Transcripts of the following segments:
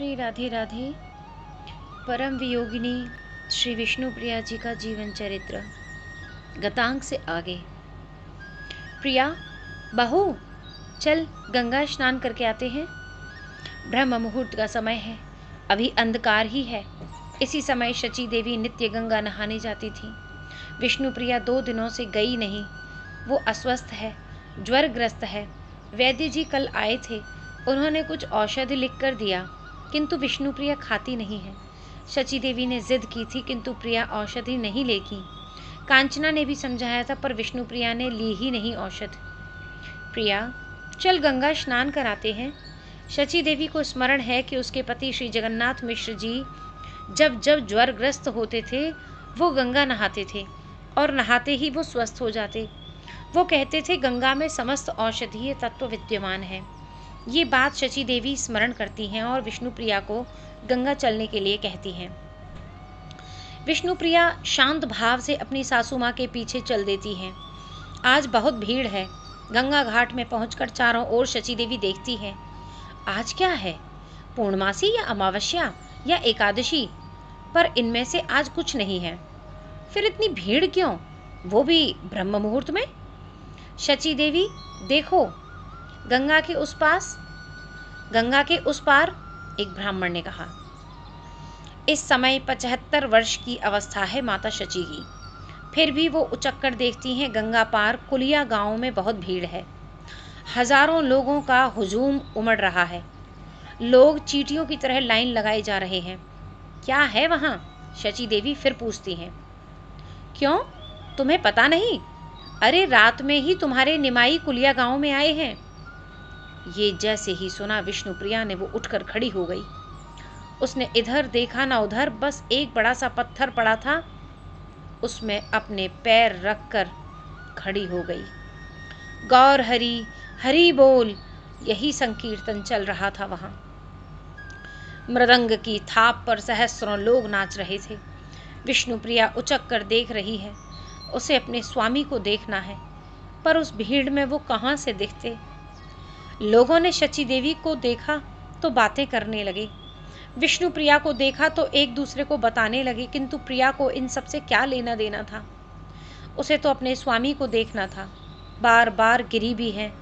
श्री राधे राधे। परम वियोगिनी श्री विष्णु प्रिया जी का जीवन चरित्र गतांक से आगे। प्रिया, बहू, चल गंगा स्नान करके आते हैं। ब्रह्म मुहूर्त का समय है, अभी अंधकार ही है। इसी समय शची देवी नित्य गंगा नहाने जाती थी। विष्णु प्रिया 2 दिनों से गई नहीं। वो अस्वस्थ है, ज्वरग्रस्त है। वैद्य जी कल आए थे, उन्होंने कुछ औषधि लिख कर दिया, किंतु विष्णु प्रिया खाती नहीं है। शची देवी ने जिद की थी, किंतु प्रिया औषधि नहीं लेगी। कांचना ने भी समझाया था, पर विष्णु प्रिया ने ली ही नहीं औषध। प्रिया, चल गंगा स्नान कराते हैं। शची देवी को स्मरण है कि उसके पति श्री जगन्नाथ मिश्र जी जब जब ज्वरग्रस्त होते थे वो गंगा नहाते थे और नहाते ही वो स्वस्थ हो जाते। वो कहते थे गंगा में समस्त औषधीय तत्व विद्यमान है। ये बात शची देवी स्मरण करती हैं और विष्णु प्रिया को गंगा चलने के लिए कहती हैं। विष्णु प्रिया शांत भाव से अपनी सासू माँ के पीछे चल देती हैं। आज बहुत भीड़ है। गंगा घाट में पहुंचकर चारों ओर शची देवी देखती है। आज क्या है, पूर्णमासी या अमावस्या या एकादशी? पर इनमें से आज कुछ नहीं है। फिर इतनी भीड़ क्यों, वो भी ब्रह्म मुहूर्त में? शची देवी देखो, गंगा के उस पार, एक ब्राह्मण ने कहा। इस समय 75 वर्ष की अवस्था है माता शची की, फिर भी वो उचक्कर देखती हैं। गंगा पार कुलिया गांव में बहुत भीड़ है। हजारों लोगों का हुजूम उमड़ रहा है। लोग चींटियों की तरह लाइन लगाए जा रहे हैं। क्या है वहां? शची देवी फिर पूछती हैं। क्यों, तुम्हें पता नहीं? अरे रात में ही तुम्हारे निमाई कुलिया गांव में आए हैं। ये जैसे ही सुना विष्णु प्रिया ने वो उठकर खड़ी हो गई। उसने इधर देखा ना उधर, बस एक बड़ा सा पत्थर पड़ा था, उसमें अपने पैर रखकर खड़ी हो गई। गौर हरि, हरि बोल, यही संकीर्तन चल रहा था वहां। मृदंग की थाप पर सहस्रों लोग नाच रहे थे। विष्णु प्रिया उचक कर देख रही है। उसे अपने स्वामी को देखना है, पर उस भीड़ में वो कहाँ से दिखते। लोगों ने शची देवी को देखा तो बातें करने लगे। विष्णु प्रिया को देखा तो एक दूसरे को बताने लगे, किंतु प्रिया को इन सब से क्या लेना देना था। उसे तो अपने स्वामी को देखना था। बार बार गिरी भी है,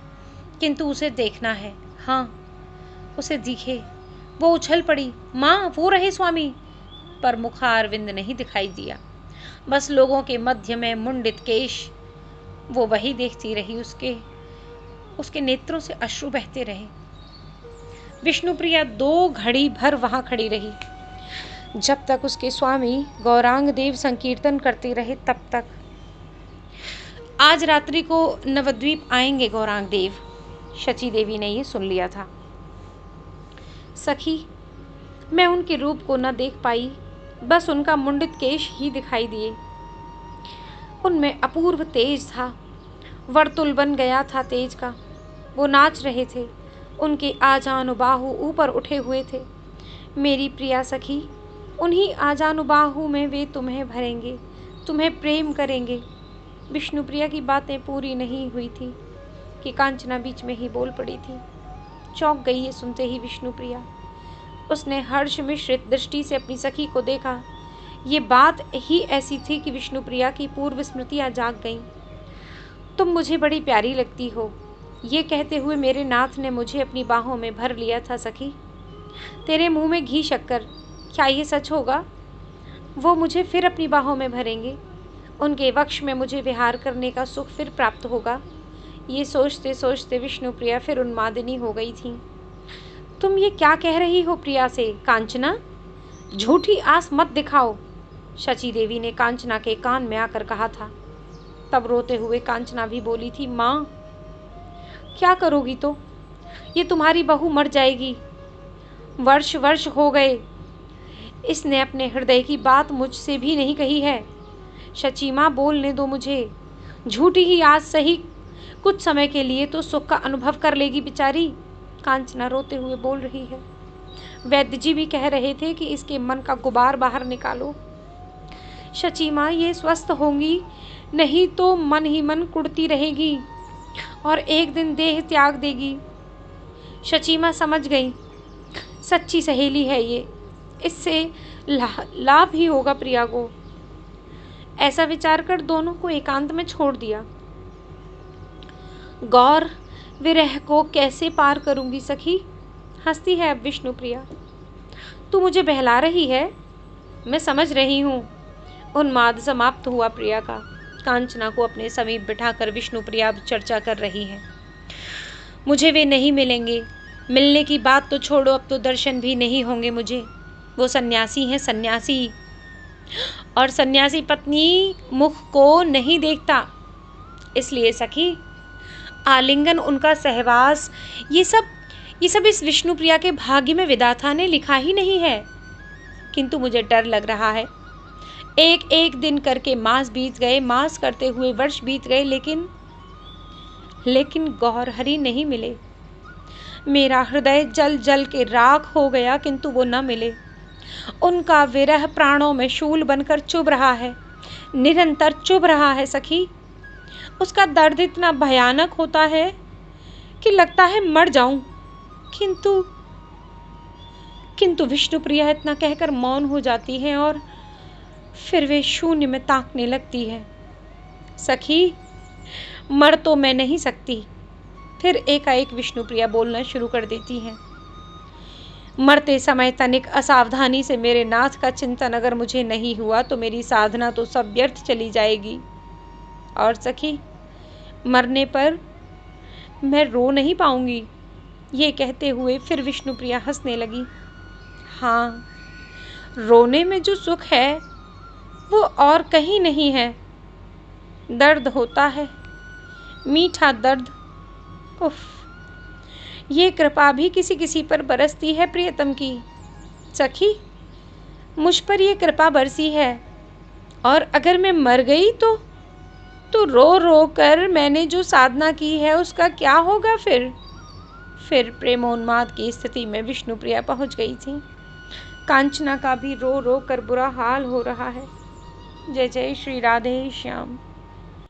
किंतु उसे देखना है। हाँ, उसे दिखे। वो उछल पड़ी, माँ वो रहे स्वामी, पर मुखारविंद नहीं दिखाई दिया। बस लोगों के मध्य में मुंडित केश, वो वही देखती रही। उसके नेत्रों से अश्रु बहते रहे। विष्णु प्रिया 2 घड़ी भर वहां खड़ी रही, जब तक उसके स्वामी गौरांग देव संकीर्तन करते रहे तब तक। आज रात्रि को नवद्वीप आएंगे गौरांग देव। शची देवी ने ये सुन लिया था। सखी, मैं उनके रूप को न देख पाई, बस उनका मुंडित केश ही दिखाई दिए। उनमें अपूर्व तेज था, वर्तुल बन गया था तेज का। वो नाच रहे थे, उनके आजानुबाहु ऊपर उठे हुए थे। मेरी प्रिया सखी, उन्हीं आजानुबाहु में वे तुम्हें भरेंगे, तुम्हें प्रेम करेंगे। विष्णु प्रिया की बातें पूरी नहीं हुई थी कि कांचना बीच में ही बोल पड़ी थी। चौंक गई ये सुनते ही विष्णु प्रिया। उसने हर्ष मिश्रित दृष्टि से अपनी सखी को देखा। ये बात ही ऐसी थी कि विष्णु प्रिया की पूर्व स्मृतियां जाग गईं। तुम मुझे बड़ी प्यारी लगती हो, ये कहते हुए मेरे नाथ ने मुझे अपनी बाहों में भर लिया था सखी। तेरे मुंह में घी शक्कर, क्या ये सच होगा? वो मुझे फिर अपनी बाहों में भरेंगे, उनके वक्ष में मुझे विहार करने का सुख फिर प्राप्त होगा। ये सोचते सोचते विष्णु प्रिया फिर उन्मादिनी हो गई थी। तुम ये क्या कह रही हो प्रिया से? कांचना, झूठी आस मत दिखाओ, शची देवी ने कांचना के कान में आकर कहा था। तब रोते हुए कांचना भी बोली थी, माँ क्या करोगी? तो ये तुम्हारी बहू मर जाएगी। वर्ष वर्ष हो गए, इसने अपने हृदय की बात मुझसे भी नहीं कही है। शची माँ, बोलने दो मुझे। झूठी ही आज सही, कुछ समय के लिए तो सुख का अनुभव कर लेगी बेचारी। कांचना रोते हुए बोल रही है। वैद्य जी भी कह रहे थे कि इसके मन का गुबार बाहर निकालो। शची माँ, ये स्वस्थ होंगी, नहीं तो मन ही मन कुढ़ती रहेगी और एक दिन देह त्याग देगी। शची माँ समझ गई, सच्ची सहेली है ये, इससे लाभ ही होगा प्रिया को। ऐसा विचार कर दोनों को एकांत में छोड़ दिया। गौर विरह को कैसे पार करूंगी सखी, हंसती है अब विष्णुप्रिया। तू मुझे बहला रही है, मैं समझ रही हूँ। उन्माद समाप्त हुआ प्रिया का। कांचना को अपने समीप बिठाकर विष्णुप्रिया अब चर्चा कर रही है। मुझे वे नहीं मिलेंगे, मिलने की बात तो छोड़ो, अब तो दर्शन भी नहीं होंगे मुझे। वो सन्यासी हैं, सन्यासी, और सन्यासी पत्नी मुख को नहीं देखता। इसलिए सखी, आलिंगन, उनका सहवास, ये सब इस विष्णुप्रिया के भाग्य में विधाता ने लिखा ही नहीं है। किंतु मुझे डर लग रहा है। एक एक दिन करके मास बीत गए, मास करते हुए वर्ष बीत गए, लेकिन गौरहरि नहीं मिले। मेरा हृदय जल जल के राख हो गया, किंतु वो न मिले। उनका विरह प्राणों में शूल बनकर चुभ रहा है, निरंतर चुभ रहा है सखी। उसका दर्द इतना भयानक होता है कि लगता है मर जाऊं। किंतु विष्णुप्रिया इतना कहकर मौन हो जाती है और फिर वे शून्य में ताकने लगती है। सखी, मर तो मैं नहीं सकती। फिर एकाएक विष्णुप्रिया बोलना शुरू कर देती है। मरते समय तनिक असावधानी से मेरे नाथ का चिंतन अगर मुझे नहीं हुआ तो मेरी साधना तो सब व्यर्थ चली जाएगी। और सखी, मरने पर मैं रो नहीं पाऊंगी। ये कहते हुए फिर विष्णुप्रिया हंसने लगी। हाँ, रोने में जो सुख है वो और कहीं नहीं है। दर्द होता है, मीठा दर्द। उफ, ये कृपा भी किसी किसी पर बरसती है प्रियतम की। सखी, मुझ पर ये कृपा बरसी है, और अगर मैं मर गई तो रो रो कर मैंने जो साधना की है उसका क्या होगा फिर प्रेमोन्माद की स्थिति में विष्णुप्रिया पहुंच गई थी। कांचना का भी रो रो कर बुरा हाल हो रहा है। जय जय श्री राधे श्याम।